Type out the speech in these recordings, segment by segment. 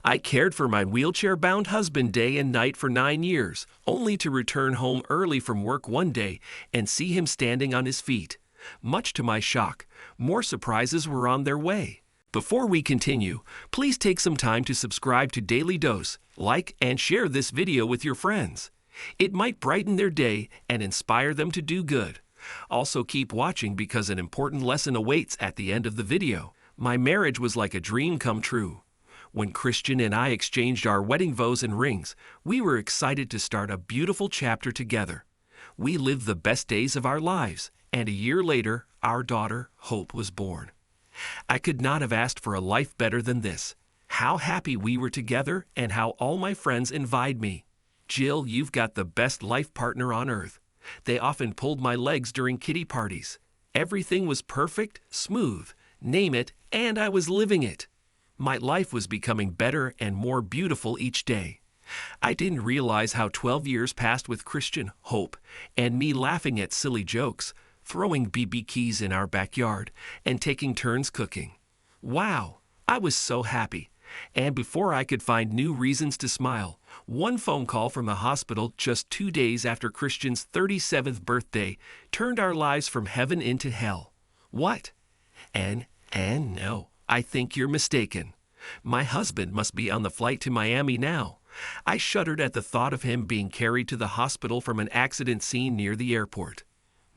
I cared for my wheelchair-bound husband day and night for 9 years, only to return home early from work one day and see him standing on his feet. Much to my shock, more surprises were on their way. Before we continue, please take some time to subscribe to Dailydose, like and share this video with your friends. It might brighten their day and inspire them to do good. Also keep watching because an important lesson awaits at the end of the video. My marriage was like a dream come true. When Christian and I exchanged our wedding vows and rings, we were excited to start a beautiful chapter together. We lived the best days of our lives, and a year later, our daughter, Hope, was born. I could not have asked for a life better than this. How happy we were together and how all my friends envied me. Jill, you've got the best life partner on earth. They often pulled my legs during kiddie parties. Everything was perfect, smooth, name it, and I was living it. My life was becoming better and more beautiful each day. I didn't realize how 12 years passed with Christian, Hope, and me laughing at silly jokes, throwing BB keys in our backyard, and taking turns cooking. Wow, I was so happy. And before I could find new reasons to smile, one phone call from the hospital just 2 days after Christian's 37th birthday turned our lives from heaven into hell. What? And no, I think you're mistaken. My husband must be on the flight to Miami now. I shuddered at the thought of him being carried to the hospital from an accident scene near the airport.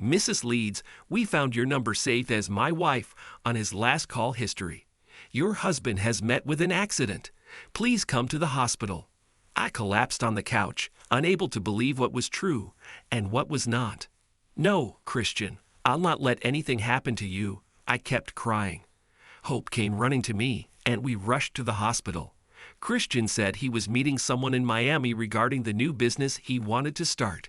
Mrs. Leeds, we found your number saved as my wife on his last call history. Your husband has met with an accident. Please come to the hospital. I collapsed on the couch, unable to believe what was true and what was not. No, Christian, I'll not let anything happen to you. I kept crying. Hope came running to me, and we rushed to the hospital. Christian said he was meeting someone in Miami regarding the new business he wanted to start.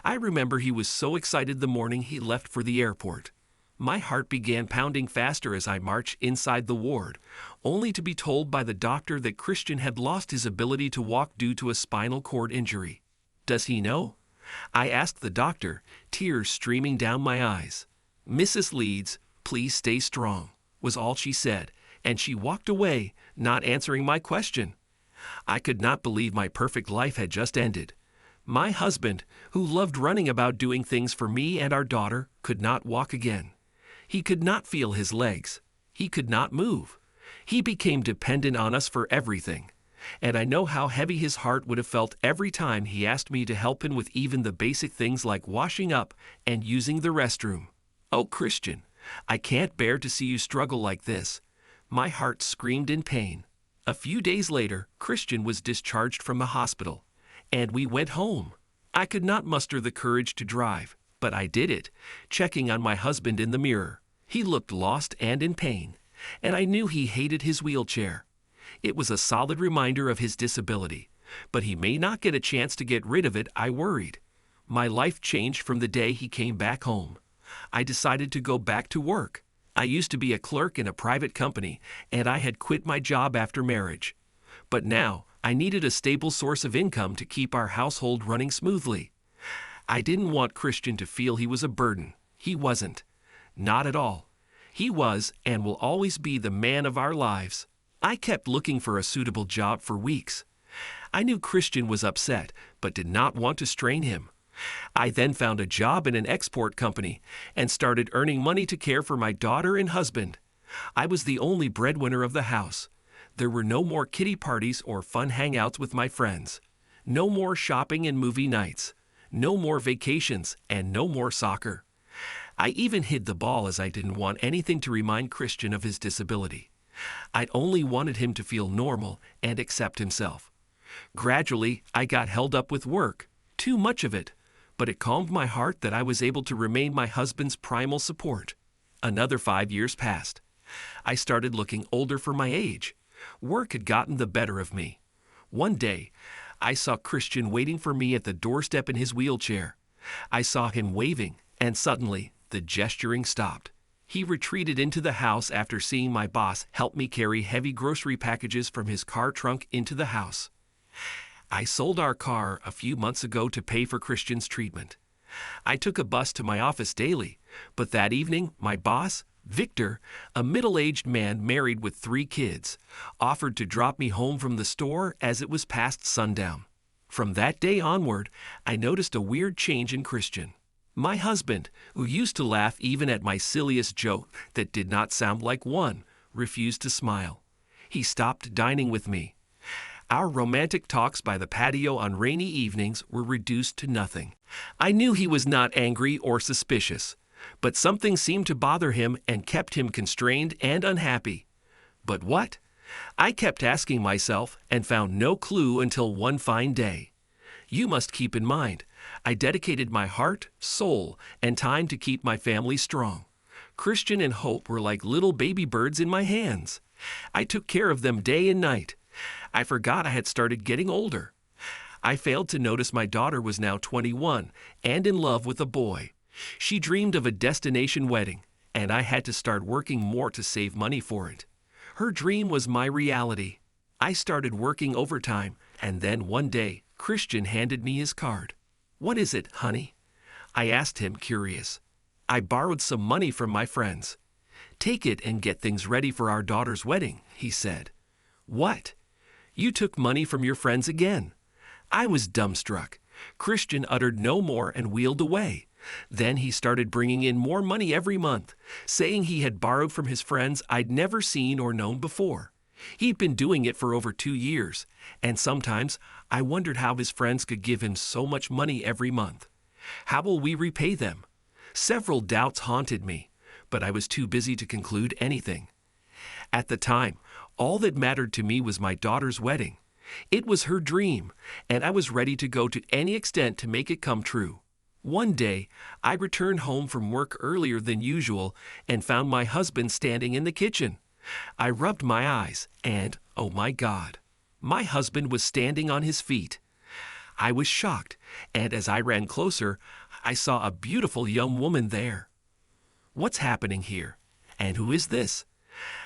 I remember he was so excited the morning he left for the airport. My heart began pounding faster as I marched inside the ward, only to be told by the doctor that Christian had lost his ability to walk due to a spinal cord injury. Does he know? I asked the doctor, tears streaming down my eyes. Mrs. Leeds, please stay strong, was all she said, and she walked away, not answering my question. I could not believe my perfect life had just ended. My husband, who loved running about doing things for me and our daughter, could not walk again. He could not feel his legs. He could not move. He became dependent on us for everything. And I know how heavy his heart would have felt every time he asked me to help him with even the basic things like washing up and using the restroom. Oh, Christian, I can't bear to see you struggle like this. My heart screamed in pain. A few days later, Christian was discharged from the hospital, and we went home. I could not muster the courage to drive, but I did it, checking on my husband in the mirror. He looked lost and in pain, and I knew he hated his wheelchair. It was a solid reminder of his disability, but he may not get a chance to get rid of it, I worried. My life changed from the day he came back home. I decided to go back to work. I used to be a clerk in a private company, and I had quit my job after marriage. But now, I needed a stable source of income to keep our household running smoothly. I didn't want Christian to feel he was a burden. He wasn't. Not at all. He was and will always be the man of our lives. I kept looking for a suitable job for weeks. I knew Christian was upset, but did not want to strain him. I then found a job in an export company and started earning money to care for my daughter and husband. I was the only breadwinner of the house. There were no more kiddie parties or fun hangouts with my friends. No more shopping and movie nights. No more vacations and no more soccer. I even hid the ball as I didn't want anything to remind Christian of his disability. I'd only wanted him to feel normal and accept himself. Gradually, I got held up with work, too much of it, but it calmed my heart that I was able to remain my husband's primal support. Another 5 years passed. I started looking older for my age. Work had gotten the better of me. One day, I saw Christian waiting for me at the doorstep in his wheelchair. I saw him waving, and suddenly, the gesturing stopped. He retreated into the house after seeing my boss help me carry heavy grocery packages from his car trunk into the house. I sold our car a few months ago to pay for Christian's treatment. I took a bus to my office daily, but that evening, my boss, Victor, a middle-aged man married with 3 kids, offered to drop me home from the store as it was past sundown. From that day onward, I noticed a weird change in Christian. My husband, who used to laugh even at my silliest joke that did not sound like one, refused to smile. He stopped dining with me. Our romantic talks by the patio on rainy evenings were reduced to nothing. I knew he was not angry or suspicious, but something seemed to bother him and kept him constrained and unhappy. But what? I kept asking myself and found no clue until one fine day. You must keep in mind, I dedicated my heart, soul, and time to keep my family strong. Christian and Hope were like little baby birds in my hands. I took care of them day and night. I forgot I had started getting older. I failed to notice my daughter was now 21 and in love with a boy. She dreamed of a destination wedding, and I had to start working more to save money for it. Her dream was my reality. I started working overtime, and then one day, Christian handed me his card. "What is it, honey?" I asked him, curious. "I borrowed some money from my friends." "Take it and get things ready for our daughter's wedding," he said. "What? You took money from your friends again?" I was dumbstruck. Christian uttered no more and wheeled away. Then he started bringing in more money every month, saying he had borrowed from his friends I'd never seen or known before. He'd been doing it for over 2 years, and sometimes I wondered how his friends could give him so much money every month. How will we repay them? Several doubts haunted me, but I was too busy to conclude anything. At the time, all that mattered to me was my daughter's wedding. It was her dream, and I was ready to go to any extent to make it come true. One day, I returned home from work earlier than usual and found my husband standing in the kitchen. I rubbed my eyes and, oh my God, my husband was standing on his feet. I was shocked, and as I ran closer, I saw a beautiful young woman there. "What's happening here? And who is this?"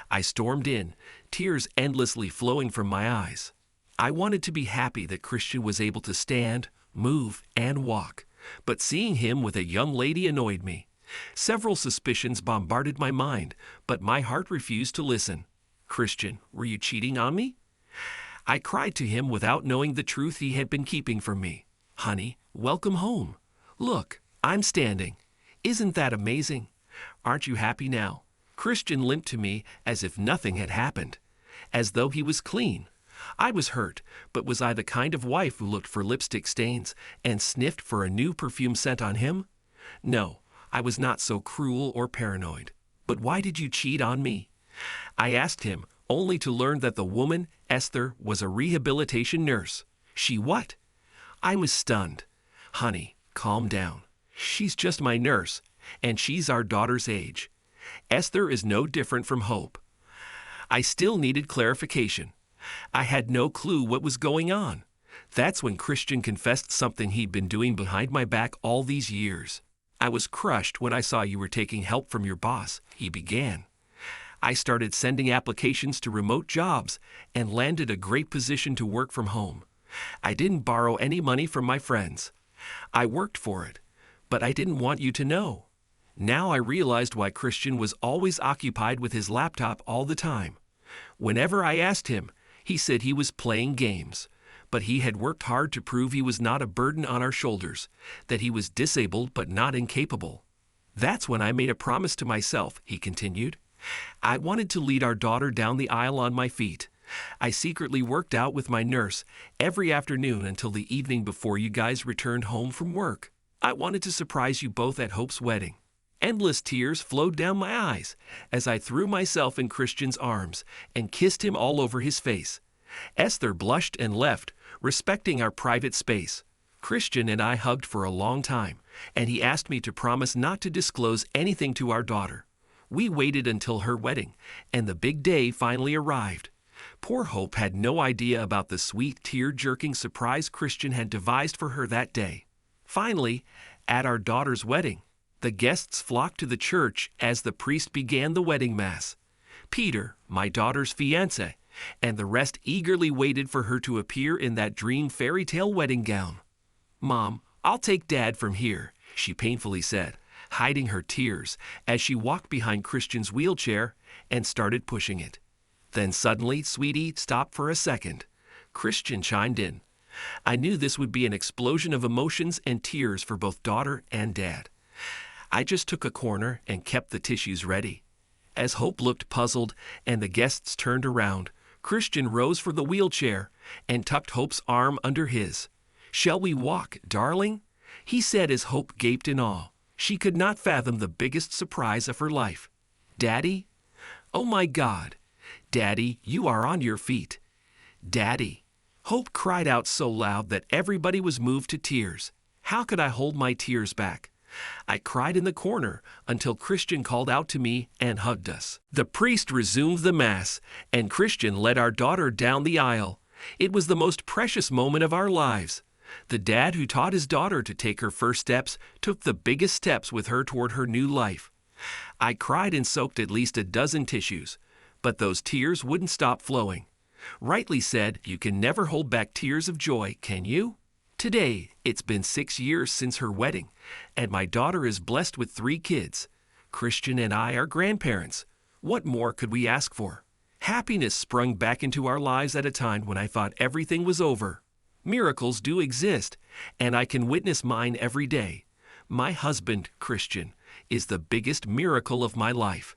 I stormed in, tears endlessly flowing from my eyes. I wanted to be happy that Christian was able to stand, move, and walk, but seeing him with a young lady annoyed me. Several suspicions bombarded my mind, but my heart refused to listen. "Christian, were you cheating on me?" I cried to him without knowing the truth he had been keeping from me. "Honey, welcome home. Look, I'm standing. Isn't that amazing? Aren't you happy now?" Christian limped to me as if nothing had happened, as though he was clean. I was hurt, but was I the kind of wife who looked for lipstick stains and sniffed for a new perfume scent on him? No, I was not so cruel or paranoid. "But why did you cheat on me?" I asked him, only to learn that the woman, Esther, was a rehabilitation nurse. "She what?" I was stunned. "Honey, calm down. She's just my nurse, and she's our daughter's age. Esther is no different from Hope." I still needed clarification. I had no clue what was going on. That's when Christian confessed something he'd been doing behind my back all these years. "I was crushed when I saw you were taking help from your boss," he began. "I started sending applications to remote jobs and landed a great position to work from home. I didn't borrow any money from my friends. I worked for it, but I didn't want you to know." Now I realized why Christian was always occupied with his laptop all the time. Whenever I asked him, he said he was playing games, but he had worked hard to prove he was not a burden on our shoulders, that he was disabled but not incapable. "That's when I made a promise to myself," he continued. "I wanted to lead our daughter down the aisle on my feet. I secretly worked out with my nurse every afternoon until the evening before you guys returned home from work. I wanted to surprise you both at Hope's wedding." Endless tears flowed down my eyes as I threw myself in Christian's arms and kissed him all over his face. Esther blushed and left, respecting our private space. Christian and I hugged for a long time, and he asked me to promise not to disclose anything to our daughter. We waited until her wedding, and the big day finally arrived. Poor Hope had no idea about the sweet, tear-jerking surprise Christian had devised for her that day. Finally, at our daughter's wedding, the guests flocked to the church as the priest began the wedding mass. Peter, my daughter's fiancé, and the rest eagerly waited for her to appear in that dream fairy tale wedding gown. "Mom, I'll take Dad from here," she painfully said. hiding her tears as she walked behind Christian's wheelchair and started pushing it. Then suddenly, Sweetie stopped for a second. Christian chimed in. I knew this would be an explosion of emotions and tears for both daughter and dad. I just took a corner and kept the tissues ready. As Hope looked puzzled and the guests turned around, Christian rose from the wheelchair and tucked Hope's arm under his. Shall we walk, darling? He said as Hope gaped in awe. She could not fathom the biggest surprise of her life. Daddy? Oh my God! Daddy, you are on your feet. Daddy! Hope cried out so loud that everybody was moved to tears. How could I hold my tears back? I cried in the corner until Christian called out to me and hugged us. The priest resumed the Mass, and Christian led our daughter down the aisle. It was the most precious moment of our lives. The dad who taught his daughter to take her first steps took the biggest steps with her toward her new life. I cried and soaked at least a dozen tissues, but those tears wouldn't stop flowing. Rightly said, you can never hold back tears of joy, can you? Today, it's been 6 years since her wedding, and my daughter is blessed with 3 kids. Christian and I are grandparents. What more could we ask for? Happiness sprung back into our lives at a time when I thought everything was over. Miracles do exist, and I can witness mine every day. My husband, Christian, is the biggest miracle of my life.